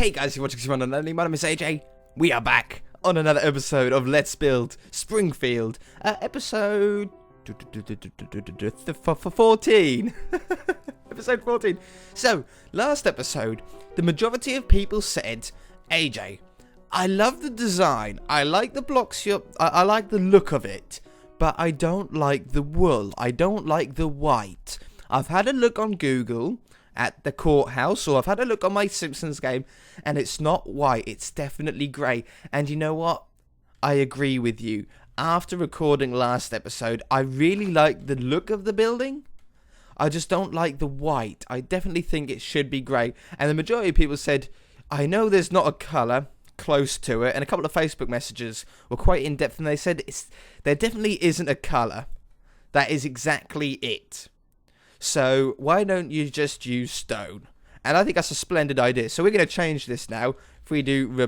Hey guys, you're watching Simon and Only. My name is AJ. We are back on another episode of Let's Build Springfield. Episode 14. Episode 14. So, last episode, the majority of people said, AJ, I love the design. I like the blocks. I like the look of it. But I don't like the wool. I don't like the white. I've had a look on Google at the courthouse, or I've had a look on my Simpsons game, and it's not white, it's definitely grey. And you know what? I agree with you. After recording last episode, I really like the look of the building. I just don't like the white. I definitely think it should be grey. And the majority of people said, I know there's not a colour close to it, and a couple of Facebook messages were quite in-depth, and they said there definitely isn't a colour. That is exactly it. So why don't you just use stone? And I think that's a splendid idea. So we're going to change this now. If we do,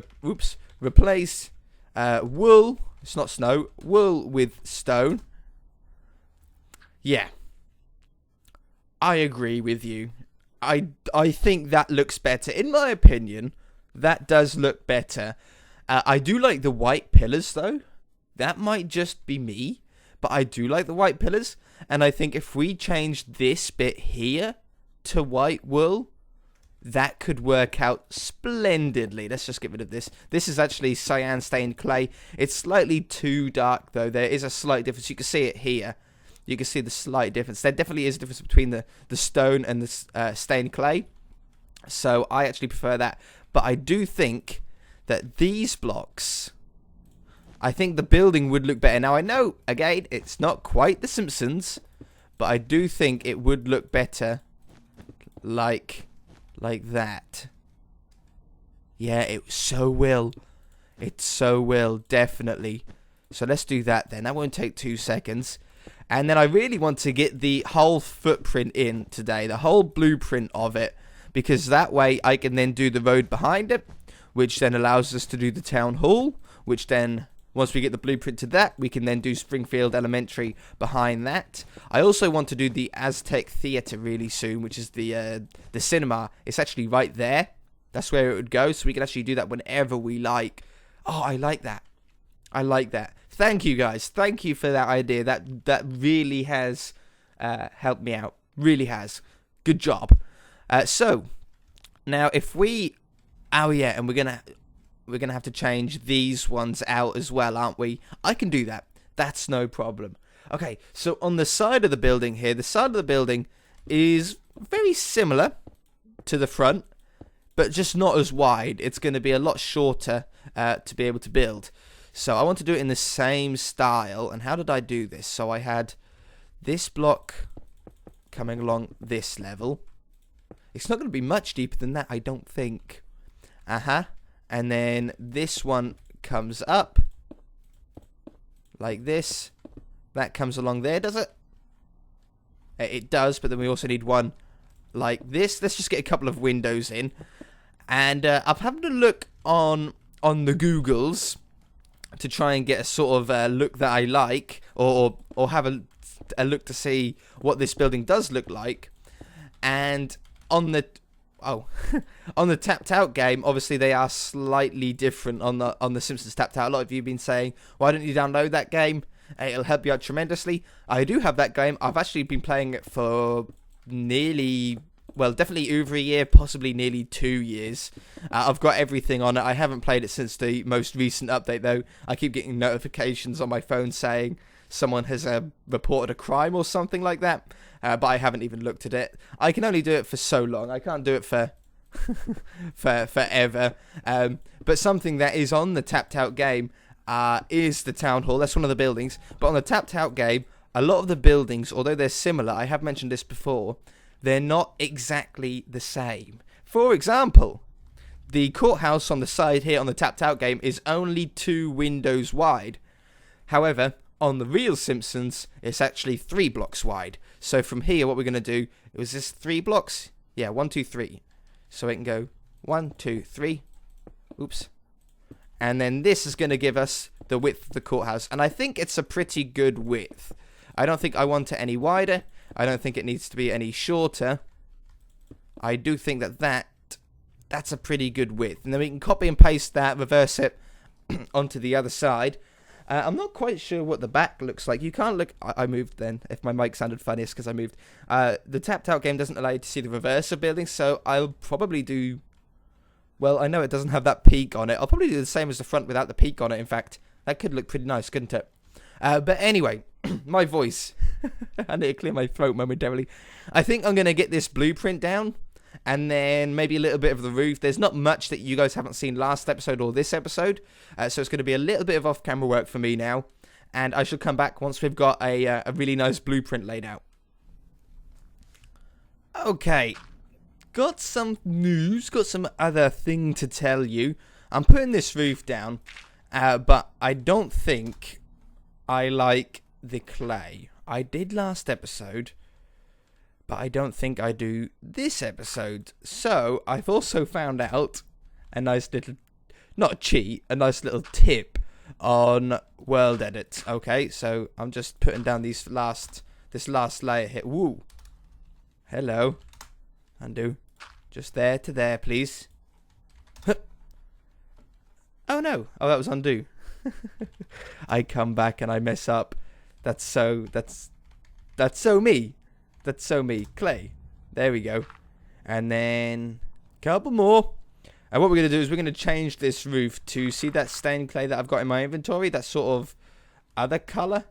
replace wool, it's not snow, wool with stone. Yeah. I agree with you. I think that looks better. In my opinion, that does look better. I do like the white pillars though. That might just be me. But I do like the white pillars. And I think if we change this bit here to white wool, that could work out splendidly. Let's just get rid of this. This is actually cyan stained clay. It's slightly too dark though. There is a slight difference. You can see it here. You can see the slight difference. There definitely is a difference between the stone and the stained clay. So I actually prefer that. But I do think that these blocks, I think the building would look better. Now, I know, again, it's not quite The Simpsons, but I do think it would look better like that. Yeah, it so will. It so will, definitely. So let's do that then. That won't take 2 seconds. And then I really want to get the whole footprint in today, the whole blueprint of it, because that way I can then do the road behind it, which then allows us to do the town hall, which then, once we get the blueprint to that, we can then do Springfield Elementary behind that. I also want to do the Aztec Theatre really soon, which is the cinema. It's actually right there. That's where it would go, so we can actually do that whenever we like. Oh, I like that. I like that. Thank you, guys. Thank you for that idea. That really has helped me out. Really has. Good job. So, now if we... Oh, yeah, and we're gonna have to change these ones out as well, aren't we? I can do that. That's no problem. Okay, so on the side of the building here, the side of the building is very similar to the front, but just not as wide. It's going to be a lot shorter to be able to build. So I want to do it in the same style. And how did I do this? So I had this block coming along this level. It's not going to be much deeper than that, I don't think. And then this one comes up like this. That comes along there, does it? It does, but then we also need one like this. Let's just get a couple of windows in. And I've had a look on the Googles to try and get a sort of look that I like, or have a look to see what this building does look like. And on the on the tapped out game, obviously they are slightly different on the Simpsons tapped out. A lot of you have been saying, why don't you download that game? It'll help you out tremendously. I do have that game. I've actually been playing it for definitely over a year, possibly nearly 2 years. I've got everything on it. I haven't played it since the most recent update though. I keep getting notifications on my phone saying someone has reported a crime or something like that. But I haven't even looked at it. I can only do it for so long. I can't do it for forever. But something that is on the tapped out game is the town hall. That's one of the buildings. But on the tapped out game, a lot of the buildings, although they're similar, I have mentioned this before, they're not exactly the same. For example, the courthouse on the side here on the tapped out game is only 2 windows wide. However, on the real Simpsons, it's actually 3 blocks wide. So from here, what we're going to do, was this 3 blocks? Yeah, 1, 2, 3. So it can go 1, 2, 3. Oops. And then this is going to give us the width of the courthouse. And I think it's a pretty good width. I don't think I want it any wider. I don't think it needs to be any shorter. I do think that that's a pretty good width. And then we can copy and paste that, reverse it onto the other side. I'm not quite sure what the back looks like. You can't look... I moved then. If my mic sounded funny, it's because I moved. The tapped out game doesn't allow you to see the reverse of buildings, so I'll probably do... Well, I know it doesn't have that peak on it. I'll probably do the same as the front without the peak on it, in fact. That could look pretty nice, couldn't it? But anyway, my voice. I need to clear my throat momentarily. I think I'm going to get this blueprint down, and then maybe a little bit of the roof. There's not much that you guys haven't seen last episode or this episode, so it's going to be a little bit of off-camera work for me now, and I shall come back once we've got a really nice blueprint laid out. Okay, got some news, got some other thing to tell you. I'm putting this roof down, but I don't think I like the clay. I did last episode, but I don't think I do this episode. So I've also found out a nice little, not a cheat, a nice little tip on World Edit. Okay, so I'm just putting down this last layer here. Woo. Hello. Undo. Just there to there, please. Oh no. Oh, that was undo. I come back and I mess up. That's so me. That's so me. Clay. There we go. And then a couple more. And what we're going to do is we're going to change this roof to, see that stained clay that I've got in my inventory? That sort of other colour.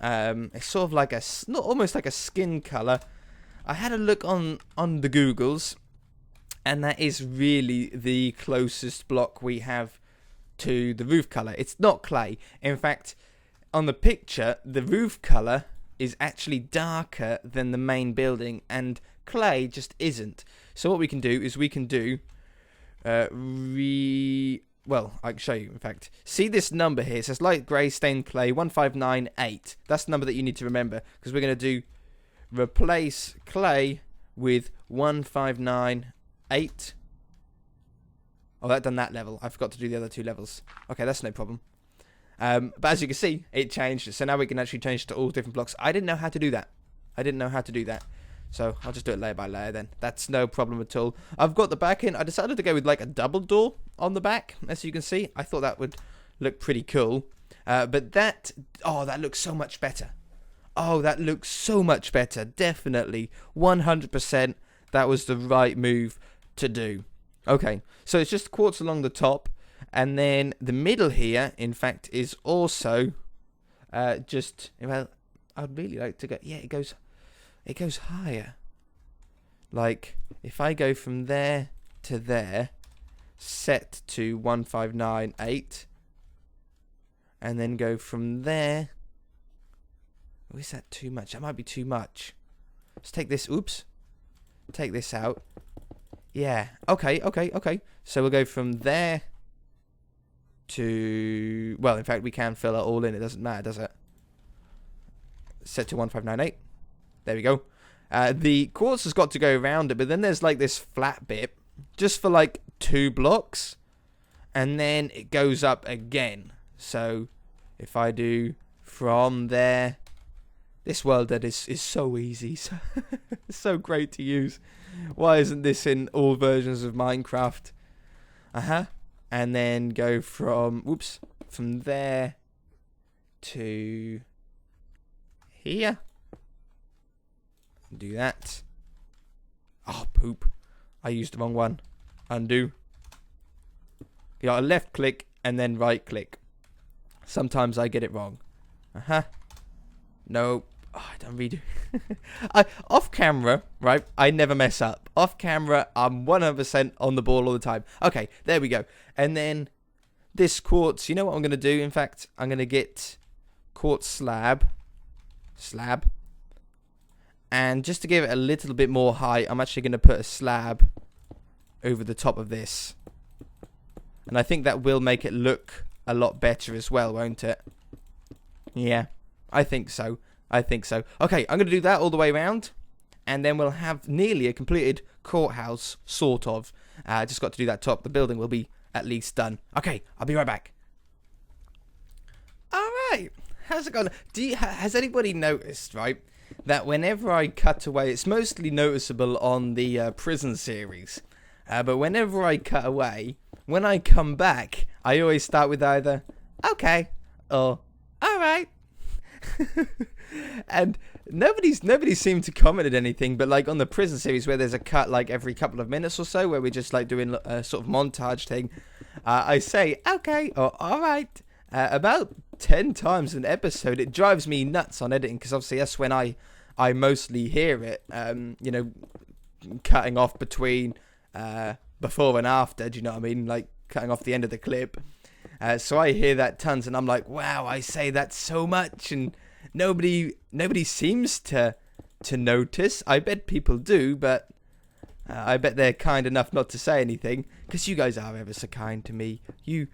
It's sort of like a, not almost like a skin colour. I had a look on the Googles, and that is really the closest block we have to the roof colour. It's not clay. In fact, on the picture, the roof colour is actually darker than the main building, and clay just isn't. So what we can do is we can do well, I can show you, in fact. See this number here? It says light grey stained clay 1598. That's the number that you need to remember, because we're going to do replace clay with 1598. Oh, that done that level. I forgot to do the other two levels. Okay, that's no problem. But as you can see, it changed. So now we can actually change to all different blocks. I didn't know how to do that. So I'll just do it layer by layer then. That's no problem at all. I've got the back in. I decided to go with like a double door on the back, as you can see. I thought that would look pretty cool. But that, oh, that looks so much better. Oh, that looks so much better. Definitely. 100%. That was the right move to do. Okay, so it's just quartz along the top. And then the middle here, in fact, is also just, well, I'd really like to go, yeah, it goes higher. Like, if I go from there to there, set to 1598, and then go from there. Oh, is that too much? That might be too much. Let's take this, oops. Take this out. Yeah, okay. So we'll go from there to, well, in fact, we can fill it all in. It doesn't matter, does it? Set to 1598. There we go. The quartz has got to go around it, but then there's like this flat bit just for like 2 blocks, and then it goes up again. So if I do from there, this world edit is so easy, so great to use. Why isn't this in all versions of Minecraft? And then go from, whoops, from there to here. Do that. Oh, poop. I used the wrong one. Undo. You got a left click and then right click. Sometimes I get it wrong. No. Oh, I don't redo. Off camera, right? I never mess up. Off camera, I'm 100% on the ball all the time. Okay, there we go. And then this quartz, you know what I'm going to do? In fact, I'm going to get quartz slab. And just to give it a little bit more height, I'm actually going to put a slab over the top of this. And I think that will make it look a lot better as well, won't it? Yeah, I think so. Okay, I'm going to do that all the way around. And then we'll have nearly a completed courthouse, sort of. Just got to do that top. The building will be at least done. Okay, I'll be right back. Alright, how's it going? Has anybody noticed, right, that whenever I cut away, it's mostly noticeable on the prison series. But whenever I cut away, when I come back, I always start with either okay or all right. And nobody seemed to comment at anything, but like on the prison series where there's a cut like every couple of minutes or so where we're just like doing a sort of montage thing, I say okay or all right about 10 times an episode. It drives me nuts on editing because obviously that's when I mostly hear it, you know, cutting off between before and after, do you know what I mean, like cutting off the end of the clip. So I hear that tons, and I'm like, wow, I say that so much, and nobody seems to notice. I bet people do, but I bet they're kind enough not to say anything, because you guys are ever so kind to me. You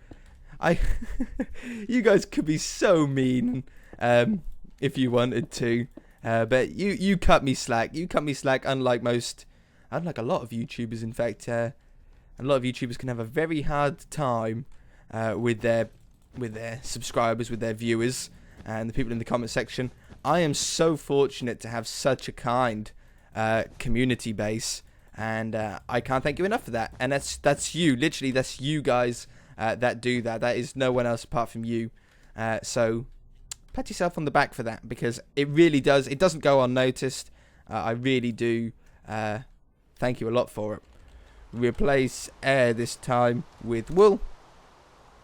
guys could be so mean if you wanted to, but you cut me slack. You cut me slack, unlike a lot of YouTubers. In fact, a lot of YouTubers can have a very hard time with their subscribers, with their viewers, and the people in the comment section. I am so fortunate to have such a kind community base, and I can't thank you enough for that. And that's you, literally, that's you guys that do that. That is no one else apart from you. So pat yourself on the back for that, because it really does. It doesn't go unnoticed. I really do thank you a lot for it. Replace air this time with wool.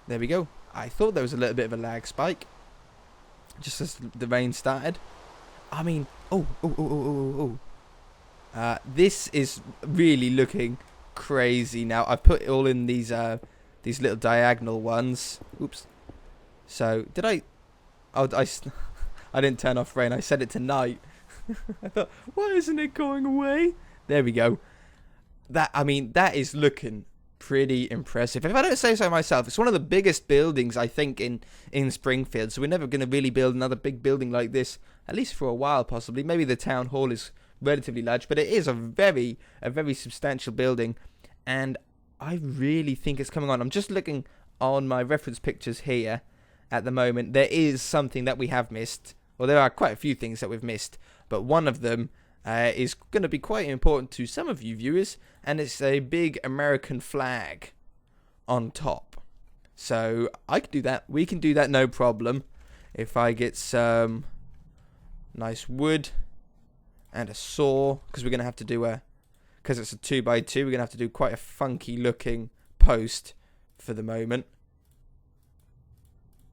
There we go. I thought there was a little bit of a lag spike just as the rain started. I mean, this is really looking crazy now. I put it all in these little diagonal ones. Oops. So did I? Oh, I didn't turn off rain. I set it to night. I thought, why isn't it going away? There we go. That is looking pretty impressive. If I don't say so myself, it's one of the biggest buildings I think in Springfield. So we're never going to really build another big building like this, at least for a while, possibly. Maybe the town hall is relatively large, but it is a very substantial building, and I really think it's coming on. I'm just looking on my reference pictures here at the moment. There is something that we have missed. Well, there are quite a few things that we've missed, but one of them is going to be quite important to some of you viewers, and it's a big American flag on top. So I can do that. We can do that, no problem. If I get some nice wood and a saw, because we're going to have to do because it's a 2x2, we're going to have to do quite a funky looking post for the moment.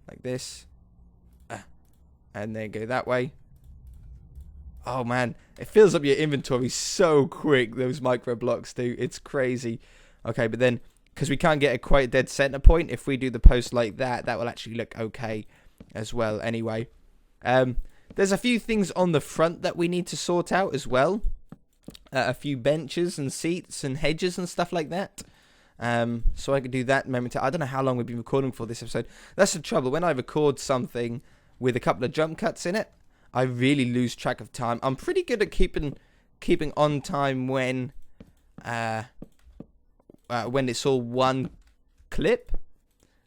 Like this. And then go that way. Oh man, it fills up your inventory so quick, those Microblocks do. It's crazy. Okay, but then, because we can't get a quite dead center point, if we do the post like that, that will actually look okay as well anyway. There's a few things on the front that we need to sort out as well. A few benches and seats and hedges and stuff like that. So I could do that momentarily. I don't know how long we've been recording for this episode. That's the trouble. When I record something with a couple of jump cuts in it, I really lose track of time. I'm pretty good at keeping on time when it's all one clip,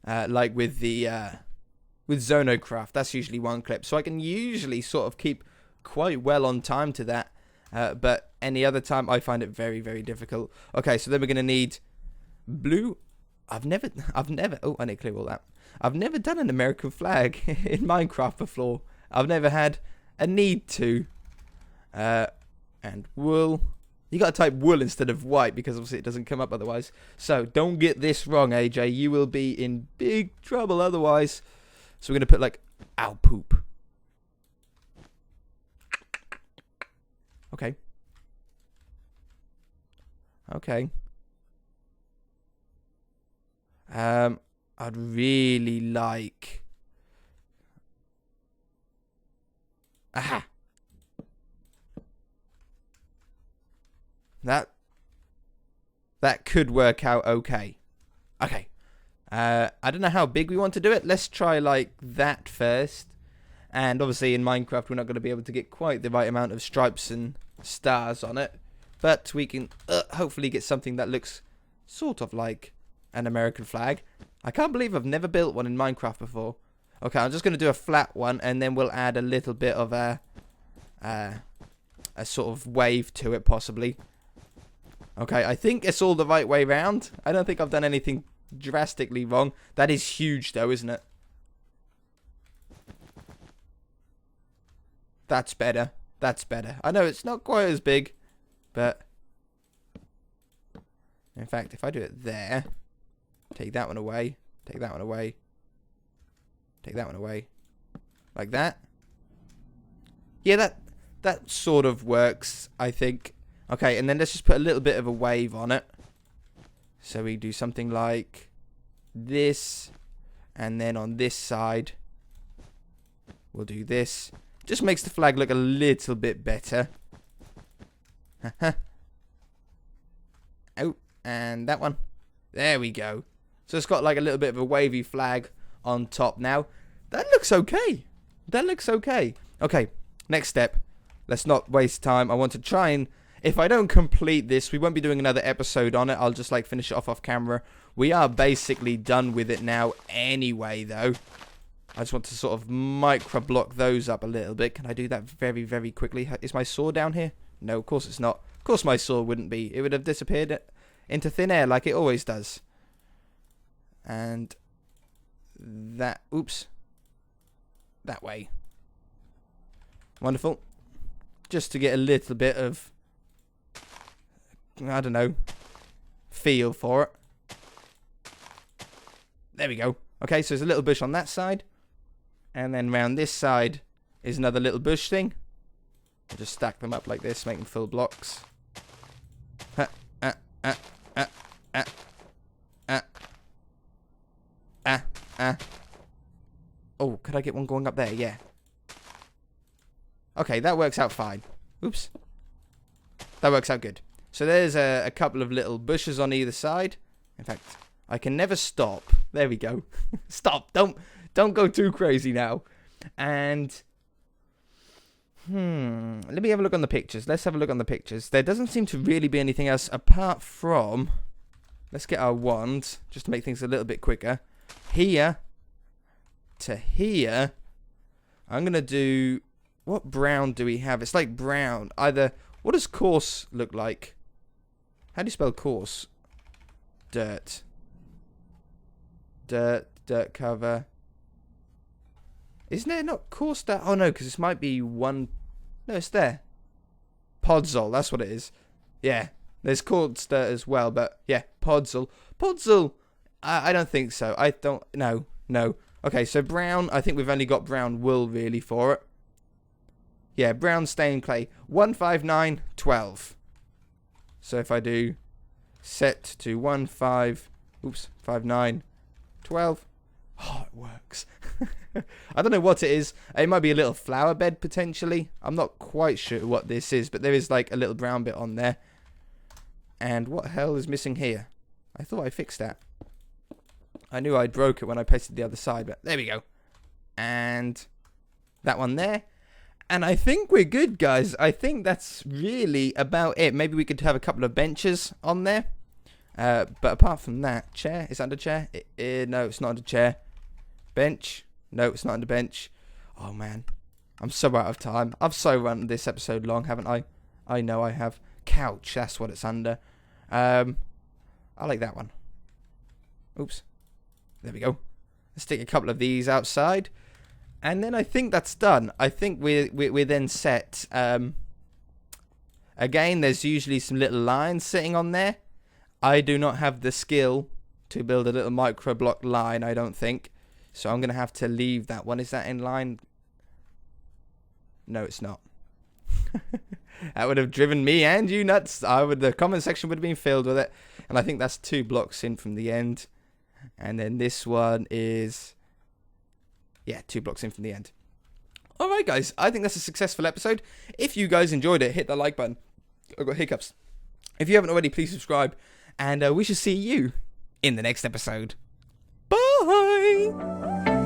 like with with Zonocraft. That's usually one clip, so I can usually sort of keep quite well on time to that. But any other time, I find it very difficult. Okay, so then we're gonna need blue. I've never. Oh, I need to clear all that. I've never done an American flag in Minecraft before. I've never had a need to. And wool. You gotta type wool instead of white, because obviously it doesn't come up otherwise. So don't get this wrong, AJ. You will be in big trouble otherwise. So we're gonna put like, ow, poop. Okay. Okay. I'd really like. Aha. That could work out okay. Okay. I don't know how big we want to do it. Let's try like that first. And obviously in Minecraft we're not going to be able to get quite the right amount of stripes and stars on it. But we can hopefully get something that looks sort of like an American flag. I can't believe I've never built one in Minecraft before. Okay, I'm just going to do a flat one, and then we'll add a little bit of a sort of wave to it, possibly. Okay, I think it's all the right way round. I don't think I've done anything drastically wrong. That is huge though, isn't it? That's better. That's better. I know it's not quite as big, but in fact, if I do it there, take that one away, take that one away, take that one away, like that. Yeah, that sort of works, I think. Okay, and then let's just put a little bit of a wave on it. So we do something like this, and then on this side, we'll do this. Just makes the flag look a little bit better. Oh, and that one. There we go. So it's got like a little bit of a wavy flag on top now. That looks okay. That looks okay. Okay, next step. Let's not waste time. I want to try and... If I don't complete this, we won't be doing another episode on it. I'll just like finish it off camera. We are basically done with it now anyway, though. I just want to sort of microblock those up a little bit. Can I do that very, very quickly? Is my saw down here? No, of course it's not. Of course my saw wouldn't be. It would have disappeared into thin air like it always does. And that... Oops. That way. Wonderful. Just to get a little bit of... I don't know, feel for it. There we go. Okay, so there's a little bush on that side. And then round this side is another little bush thing. I'll just stack them up like this, make them full blocks. Oh, could I get one going up there? Yeah. Okay, that works out fine. Oops. That works out good. So there's a couple of little bushes on either side. In fact, I can never stop. There we go. Stop. Don't go too crazy now. And let me have a look on the pictures. Let's have a look on the pictures. There doesn't seem to really be anything else apart from... Let's get our wand just to make things a little bit quicker. Here to here. I'm going to do... What brown do we have? It's like brown. Either... What does coarse look like? How do you spell coarse? Dirt. Dirt cover. Isn't it not coarse dirt? Oh no, because this might be one... No, it's there. Podzol, that's what it is. Yeah, there's coarse dirt as well, but yeah, Podzol. Podzol! I don't think so. I don't... No. Okay, so brown, I think we've only got brown wool really for it. Yeah, brown stained clay. 15912. So if I do set to 5912. Oh, it works. I don't know what it is. It might be a little flower bed potentially. I'm not quite sure what this is, but there is like a little brown bit on there. And what hell is missing here? I thought I fixed that. I knew I broke it when I pasted the other side, but there we go. And that one there. And I think we're good, guys. I think that's really about it. Maybe we could have a couple of benches on there. But apart from that, chair. Is that under chair? No, it's not under chair. Bench. No, it's not under bench. Oh, man. I'm so out of time. I've so run this episode long, haven't I? I know I have. Couch. That's what it's under. I like that one. Oops. There we go. Let's stick a couple of these outside. And then I think that's done. I think we're then set. Again, there's usually some little lines sitting on there. I do not have the skill to build a little microblock line, I don't think. So I'm going to have to leave that one. Is that in line? No, it's not. That would have driven me and you nuts. The comment section would have been filled with it. And I think that's 2 blocks in from the end. And then this one is... Yeah, 2 blocks in from the end. Alright, guys. I think that's a successful episode. If you guys enjoyed it, hit that like button. I've got hiccups. If you haven't already, please subscribe. And we shall see you in the next episode. Bye!